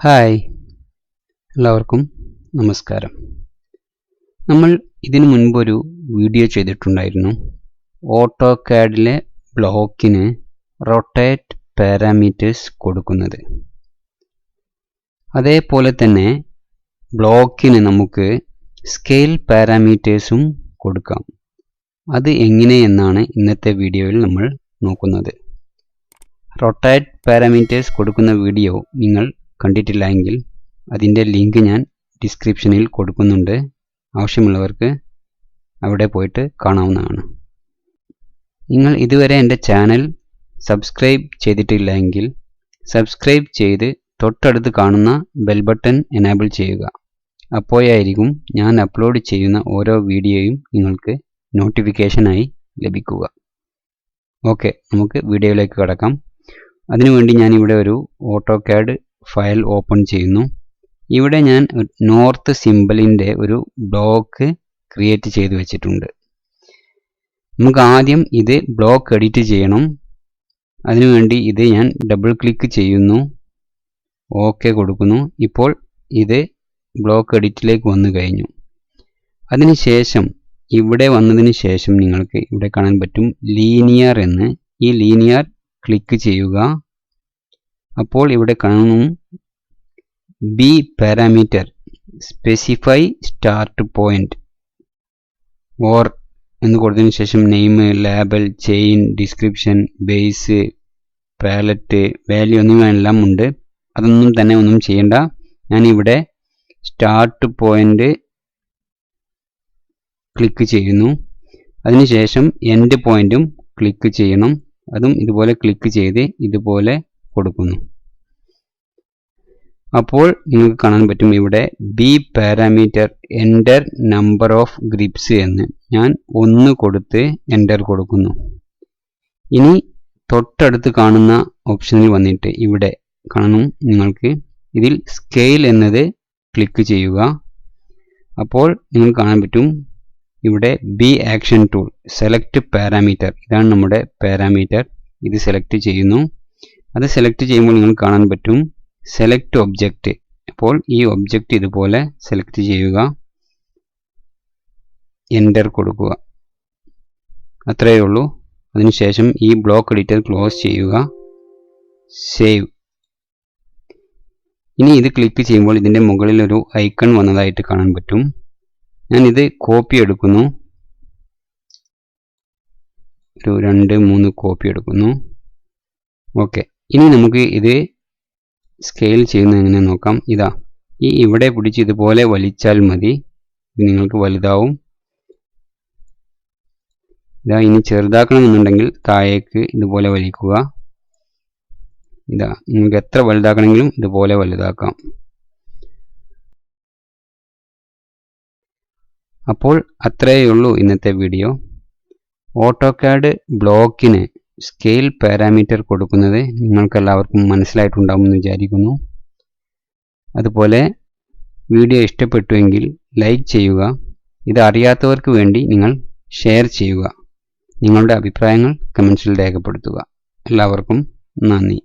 Hi, എല്ലാവർക്കും നമസ്കാരം. നമ്മൾ ഇതിനു മുൻപൊരു വീഡിയോ ചെയ്തിട്ടുണ്ടായിരുന്നു. ഓട്ടോകാഡിലെ ബ്ലോക്കിന് റൊട്ടേറ്റ് പാരാമീറ്റേഴ്സ് കൊടുക്കുന്നത്. അതേപോലെ തന്നെ ബ്ലോക്കിന് നമുക്ക് സ്കെയിൽ പാരാമീറ്റേഴ്സും കൊടുക്കാം. അത് എങ്ങനെയെന്നാണ് ഇന്നത്തെ വീഡിയോയിൽ നമ്മൾ നോക്കുന്നത്. റൊട്ടേറ്റ് പാരാമീറ്റേഴ്സ് കൊടുക്കുന്ന വീഡിയോ നിങ്ങൾ കണ്ടിട്ടില്ല എങ്കിൽ അതിൻ്റെ ലിങ്ക് ഞാൻ ഡിസ്ക്രിപ്ഷനിൽ കൊടുക്കുന്നുണ്ട്. ആവശ്യമുള്ളവർക്ക് അവിടെ പോയിട്ട് കാണാവുന്നതാണ്. നിങ്ങൾ ഇതുവരെ എൻ്റെ ചാനൽ സബ്സ്ക്രൈബ് ചെയ്തിട്ടില്ല എങ്കിൽ സബ്സ്ക്രൈബ് ചെയ്ത് തൊട്ടടുത്ത് കാണുന്ന ബെൽ ബട്ടൺ എനേബിൾ ചെയ്യുക. അപ്പോഴായിരിക്കും ഞാൻ അപ്ലോഡ് ചെയ്യുന്ന ഓരോ വീഡിയോയും നിങ്ങൾക്ക് നോട്ടിഫിക്കേഷനായി ലഭിക്കുക. ഓക്കെ, നമുക്ക് വീഡിയോയിലേക്ക് കടക്കാം. അതിനുവേണ്ടി ഞാനിവിടെ ഒരു ഓട്ടോകാഡ് ഫയൽ ഓപ്പൺ ചെയ്യുന്നു. ഇവിടെ ഞാൻ നോർത്ത് സിംബലിൻ്റെ ഒരു ബ്ലോക്ക് ക്രിയേറ്റ് ചെയ്ത് വെച്ചിട്ടുണ്ട്. നമുക്ക് ആദ്യം ഇത് ബ്ലോക്ക് എഡിറ്റ് ചെയ്യണം. അതിനുവേണ്ടി ഇത് ഞാൻ ഡബിൾ ക്ലിക്ക് ചെയ്യുന്നു, ഓക്കെ കൊടുക്കുന്നു. ഇപ്പോൾ ഇത് ബ്ലോക്ക് എഡിറ്റിലേക്ക് വന്നു കഴിഞ്ഞു. അതിനുശേഷം ഇവിടെ വന്നതിന് ശേഷം നിങ്ങൾക്ക് ഇവിടെ കാണാൻ പറ്റും ലീനിയർ എന്ന്. ഈ ലീനിയർ ക്ലിക്ക് ചെയ്യുക. അപ്പോൾ ഇവിടെ കാണും B parameter specify start point or എന്ന് കൊടുത്തതിന് ശേഷം name, label, chain, description, base, palette, value എന്നിവയെല്ലാം ഉണ്ട്. അതൊന്നും തന്നെ ഒന്നും ചെയ്യേണ്ട. ഞാനിവിടെ സ്റ്റാർട്ട് പോയിന്റ് ക്ലിക്ക് ചെയ്യുന്നു. അതിനുശേഷം എൻഡ് പോയിന്റും ക്ലിക്ക് ചെയ്യണം. അതും ഇതുപോലെ ക്ലിക്ക് ചെയ്ത് ഇതുപോലെ കൊടുക്കുന്നു. അപ്പോൾ നിങ്ങൾക്ക് കാണാൻ പറ്റും ഇവിടെ B parameter enter number of grips എന്ന്. ഞാൻ 1 കൊടുത്ത് എൻ്റർ കൊടുക്കുന്നു. ഇനി തൊട്ടടുത്ത് കാണുന്ന ഓപ്ഷനിൽ വന്നിട്ട് ഇവിടെ കാണും നിങ്ങൾക്ക് ഇതിൽ സ്കെയിൽ എന്നത് ക്ലിക്ക് ചെയ്യുക. അപ്പോൾ നിങ്ങൾക്ക് കാണാൻ പറ്റും ഇവിടെ B action tool select parameter. ഇതാണ് നമ്മുടെ പാരാമീറ്റർ. ഇത് സെലക്ട് ചെയ്യുന്നു. അത് സെലക്ട് ചെയ്യുമ്പോൾ നിങ്ങൾക്ക് കാണാൻ പറ്റും സെലക്ട് ഒബ്ജക്റ്റ്. അപ്പോൾ ഈ ഒബ്ജക്റ്റ് ഇതുപോലെ സെലക്ട് ചെയ്യുക, എൻ്റർ കൊടുക്കുക. അത്രയേ ഉള്ളൂ. അതിനുശേഷം ഈ ബ്ലോക്ക് എഡിറ്റർ ക്ലോസ് ചെയ്യുക, സേവ്. ഇനി ഇത് ക്ലിക്ക് ചെയ്യുമ്പോൾ ഇതിൻ്റെ മുകളിൽ ഒരു ഐക്കൺ വന്നതായിട്ട് കാണാൻ പറ്റും. ഞാനിത് കോപ്പി എടുക്കുന്നു. ഒരു 2-3 കോപ്പി എടുക്കുന്നു. ഓക്കെ, ഇനി നമുക്ക് ഇത് സ്കെയിൽ ചെയ്യുന്നത് എങ്ങനെ നോക്കാം. ഇതാ, ഈ ഇവിടെ പിടിച്ച് ഇതുപോലെ വലിച്ചാൽ മതി. ഇത് നിങ്ങൾക്ക് വലുതാവും. ഇതാ, ഇനി ചെറുതാക്കണമെന്നുണ്ടെങ്കിൽ താഴേക്ക് ഇതുപോലെ വലിക്കുക. ഇതാ, നിങ്ങൾക്ക് എത്ര വലുതാക്കണമെങ്കിലും ഇതുപോലെ വലുതാക്കാം. അപ്പോൾ അത്രയേ ഉള്ളൂ ഇന്നത്തെ വീഡിയോ. ഓട്ടോകാഡ് ബ്ലോക്കിന് സ്കെയിൽ പാരാമീറ്റർ കൊടുക്കുന്നത് നിങ്ങൾക്കെല്ലാവർക്കും മനസ്സിലായിട്ടുണ്ടാകുമെന്ന് വിചാരിക്കുന്നു. അതുപോലെ വീഡിയോ ഇഷ്ടപ്പെട്ടുവെങ്കിൽ ലൈക്ക് ചെയ്യുക. ഇത് അറിയാത്തവർക്ക് വേണ്ടി നിങ്ങൾ ഷെയർ ചെയ്യുക. നിങ്ങളുടെ അഭിപ്രായങ്ങൾ കമൻസിൽ രേഖപ്പെടുത്തുക. എല്ലാവർക്കും നന്ദി.